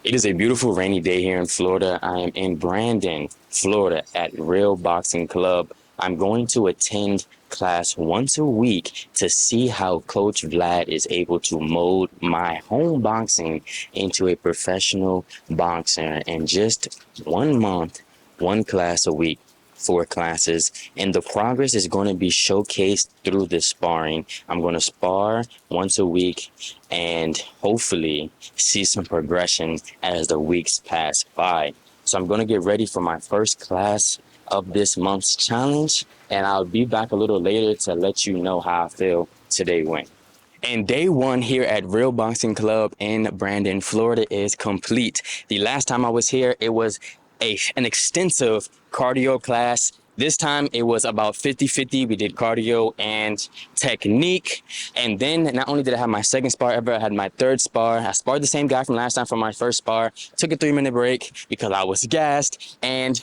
It is a beautiful rainy day here in Florida. I am in Brandon, Florida at Real Boxing Club. I'm going to attend class once a week to see how Coach Vlad is able to mold my home boxing into a professional boxer in just 1 month, one class a week. 4 classes, and the progress is going to be showcased through the sparring. I'm going to spar once a week and hopefully see some progression as the weeks pass by. So I'm going to get ready for my first class of this month's challenge, and I'll be back a little later to let you know how I feel today went. And day one here at Real Boxing Club in Brandon, Florida is complete. The last time I was here, it was an extensive cardio class. This time it was about 50-50. We did cardio and technique. And then not only did I have my second spar ever, I had my third spar. I sparred the same guy from last time for my first spar. Took a 3-minute break because I was gassed. And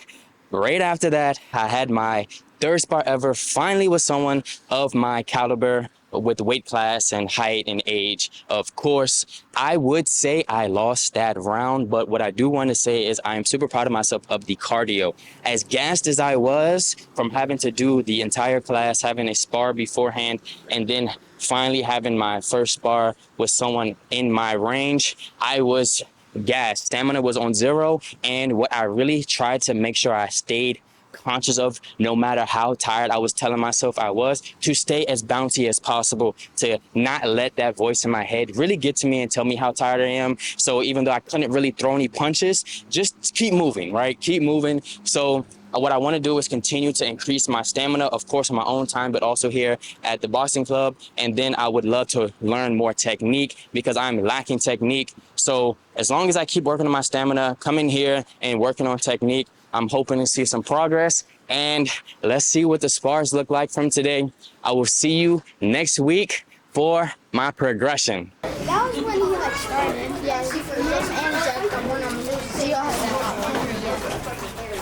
right after that, I had my third spar ever, finally with someone of my caliber, with weight class and height and age. Of course, I would say I lost that round, but what I do want to say is I'm super proud of myself of the cardio. As gassed as I was from having to do the entire class, having a spar beforehand, and then finally having my first spar with someone in my range, I was gassed. Stamina was on zero, and what I really tried to make sure I stayed conscious of, no matter how tired I was telling myself I was, to stay as bouncy as possible, to not let that voice in my head really get to me and tell me how tired I am. So even though I couldn't really throw any punches, just keep moving, right? Keep moving. So what I want to do is continue to increase my stamina, of course, on my own time, but also here at the boxing club. And then I would love to learn more technique because I'm lacking technique. So as long as I keep working on my stamina, coming here and working on technique, I'm hoping to see some progress. And let's see what the spars look like from today. I will see you next week for my progression. That was when he like started. Yeah, see for him and Jack, I'm one on the news. So y'all have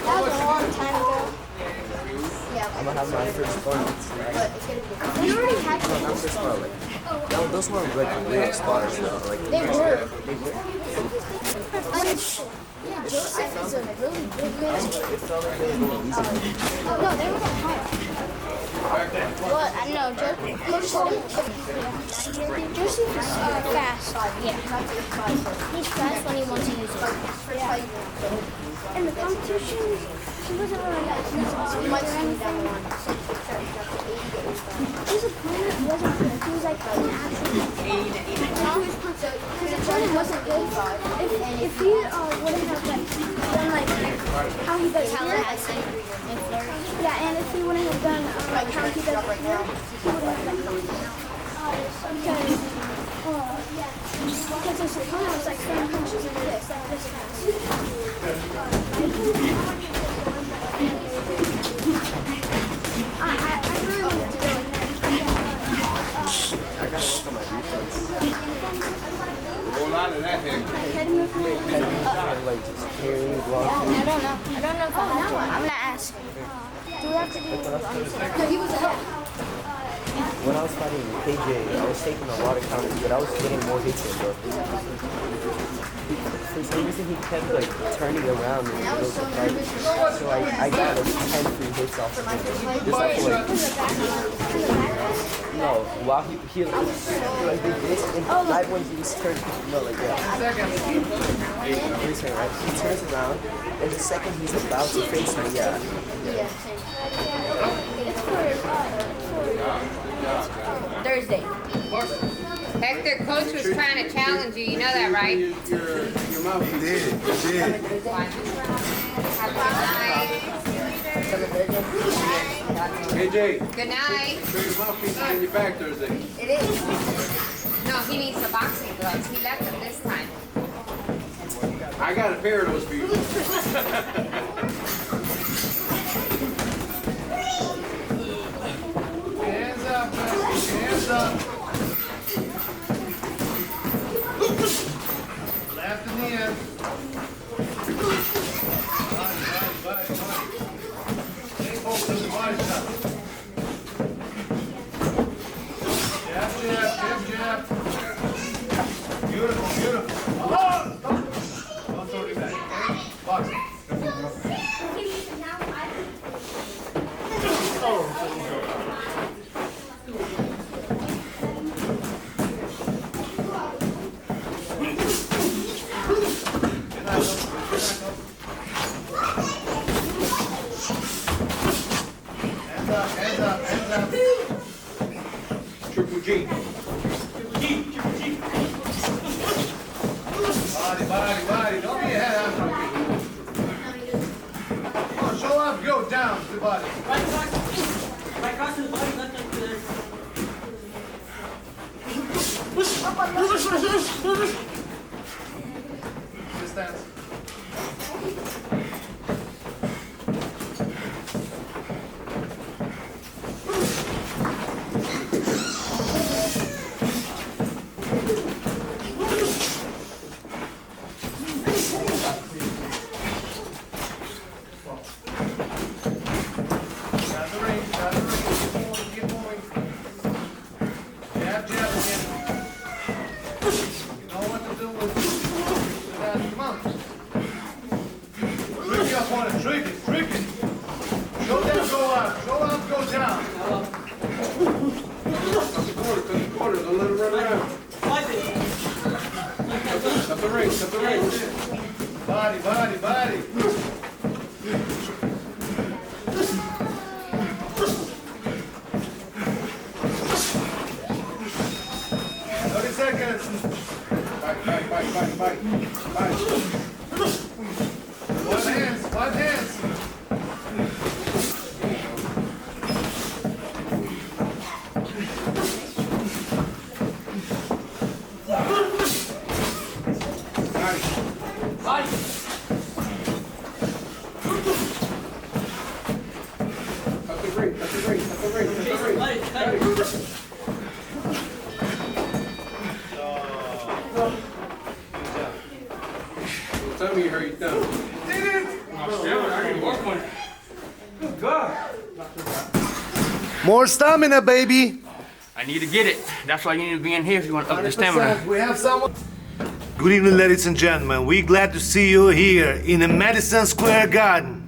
that was a long time ago. Yeah. I'm gonna have my first spars. But it's gonna be. You already had No, not first spar. Like, those weren't like real spars though. Like They were. They were. Yeah, Joseph is a really good man. It felt like they were going easy. Oh no, they were hard. Well, I know Joseph is fast. Yeah. He's fast when he wants to use it. Yeah. In the competition, he wasn't really like or anything. His opponent wasn't good. He was like an athlete. His opponent wasn't good. If he wouldn't have done like how he does here, yeah, and if he wouldn't have done like how he does here, he wouldn't have done because his opponent was like throwing punches in this fast. I really wanted to do it. I gotta work on my defense. A whole lot of that here. Head movement. Like just carrying, blocking. I don't know if I have to. I'm gonna ask. Do we have to do? No, he was ahead. When I was fighting KJ, I was taking a lot of counters, but I was getting more hits in, bro. For some reason, he kept like turning around in the middle of the fight. So I got like 10 free hits off of him. Just like, no, while he like did this, and right when he was turning, no, like that. Listen, right? He turns around, and the second he's about to face me, yeah. Thursday. Hector, coach was trying to challenge you. You know that, right? Your mouth did. KJ, Good night. your mouthpiece is in your back Thursday. It is. No, he needs the boxing gloves. He left them this time. I got a pair of those for you. Hands up, hands up. Left in the end. Body. Stay focused on the body stuff. Jab. Beautiful. Oh! body. Right cross to the body, left leg to the... Distance. Body. 30 seconds. Fight. One hands. Tell me you hurt your thumb. Did it? I need more one. Good God. More stamina, baby. I need to get it. That's why you need to be in here if you want to up the stamina. We have someone. Good evening, ladies and gentlemen. We're glad to see you here in the Madison Square Garden.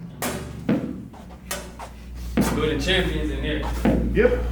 Good and champions in there. Yep.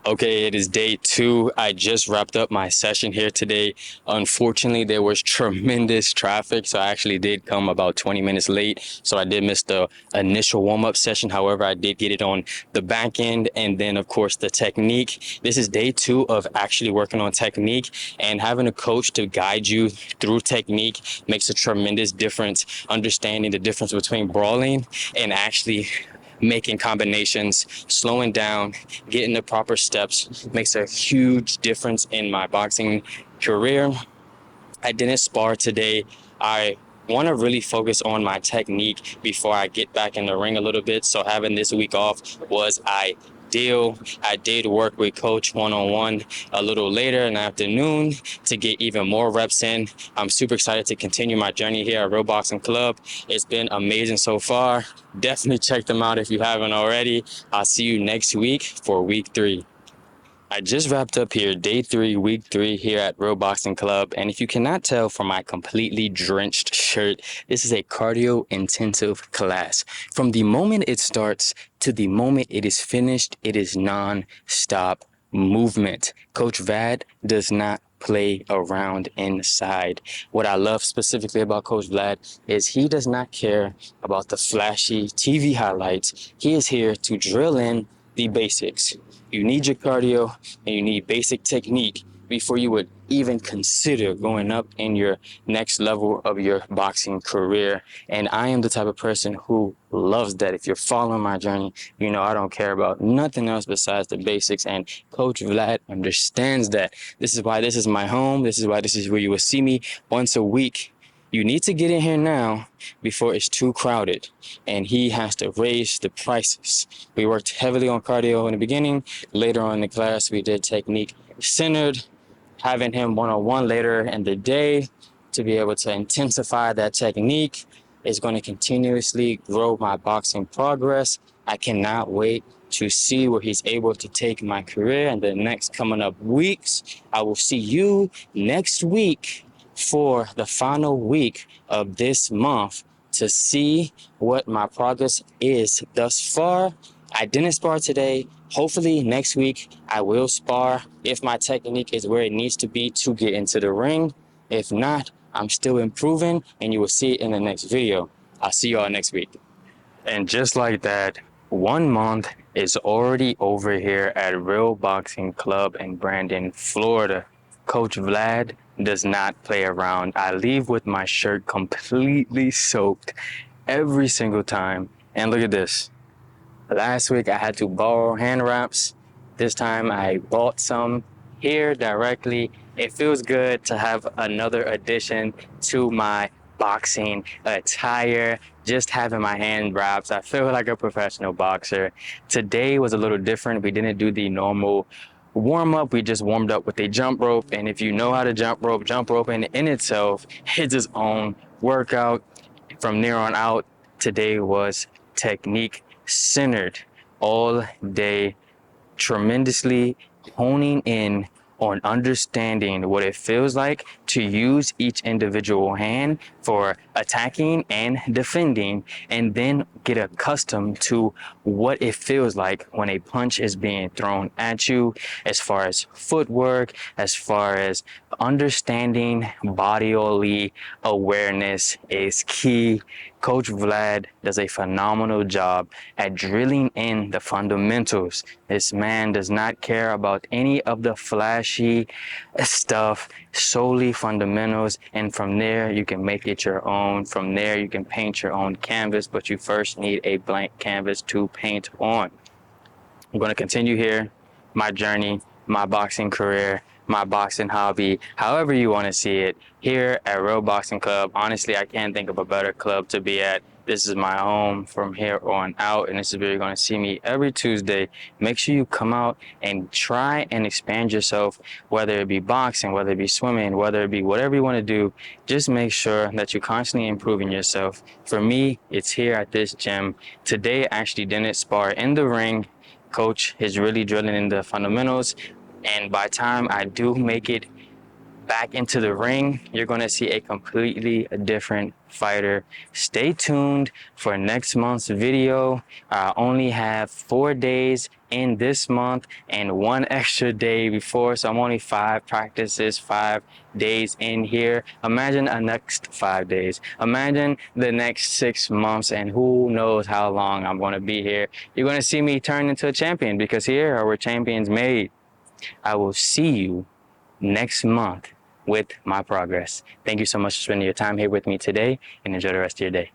Okay, it is day 2. I just wrapped up my session here today. Unfortunately, there was tremendous traffic, so I actually did come about 20 minutes late. So I did miss the initial warm-up session. However, I did get it on the back end, and then of course the technique. This is day 2 of actually working on technique, and having a coach to guide you through technique makes a tremendous difference. Understanding the difference between brawling and actually making combinations, slowing down, getting the proper steps makes a huge difference in my boxing career. I didn't spar today. I want to really focus on my technique before I get back in the ring a little bit. So having this week off was ideal. I did work with coach one-on-one a little later in the afternoon to get even more reps in. I'm super excited to continue my journey here at Real Boxing Club. It's been amazing so far. Definitely check them out if you haven't already. I'll see you next week for week 3. I just wrapped up here, day 3, week 3 here at Real Boxing Club. And if you cannot tell from my completely drenched shirt, this is a cardio intensive class. From the moment it starts to the moment it is finished, it is non-stop movement. Coach Vlad does not play around inside. What I love specifically about Coach Vlad is he does not care about the flashy TV highlights. He is here to drill in the basics. You need your cardio and you need basic technique before you would even consider going up in your next level of your boxing career. And I am the type of person who loves that. If you're following my journey, you know I don't care about nothing else besides the basics. And Coach Vlad understands that. This is why this is my home. This is why this is where you will see me once a week. You need to get in here now before it's too crowded, and he has to raise the prices. We worked heavily on cardio in the beginning. Later on in the class, we did technique centered, having him one-on-one later in the day to be able to intensify that technique is going to continuously grow my boxing progress. I cannot wait to see where he's able to take my career in the next coming up weeks. I will see you next week for the final week of this month to see what my progress is thus far. I didn't spar today. Hopefully next week I will spar if my technique is where it needs to be to get into the ring. If not, I'm still improving, and you will see it in the next video. I'll see y'all next week. And just like that, 1 month is already over here at Real Boxing Club in Brandon, Florida. Coach Vlad does not play around. I leave with my shirt completely soaked every single time. And look at this. Last week I had to borrow hand wraps. This time I bought some here directly. It feels good to have another addition to my boxing attire. Just having my hand wraps, I feel like a professional boxer. Today was a little different. We didn't do the normal warm up. We just warmed up with a jump rope. And if you know how to jump rope in itself is its own workout. From there on out, today was technique centered all day, tremendously honing in on understanding what it feels like to use each individual hand for attacking and defending, and then get accustomed to what it feels like when a punch is being thrown at you, as far as footwork, as far as understanding bodily awareness is key. Coach Vlad does a phenomenal job at drilling in the fundamentals. This man does not care about any of the flashy stuff, solely fundamentals. And from there, you can make it your own. From there, you can paint your own canvas, but you first need a blank canvas to paint on. I'm going to continue here, my journey, my boxing career, my boxing hobby, however you want to see it, here at Real Boxing Club. Honestly, I can't think of a better club to be at. This is my home from here on out, and this is where you're going to see me every Tuesday. Make sure you come out and try and expand yourself, whether it be boxing, whether it be swimming, whether it be whatever you want to do. Just make sure that you're constantly improving yourself. For me, it's here at this gym. Today, I actually didn't spar in the ring. Coach is really drilling in the fundamentals, and by the time I do make it back into the ring, you're going to see a completely different fighter. Stay tuned for next month's video. I only have 4 days in this month and 1 extra day before, so I'm only 5 practices, 5 days in here. Imagine a next 5 days. Imagine the next 6 months, and who knows how long I'm going to be here. You're going to see me turn into a champion, because here are where champions made. I will see you next month with my progress. Thank you so much for spending your time here with me today, and enjoy the rest of your day.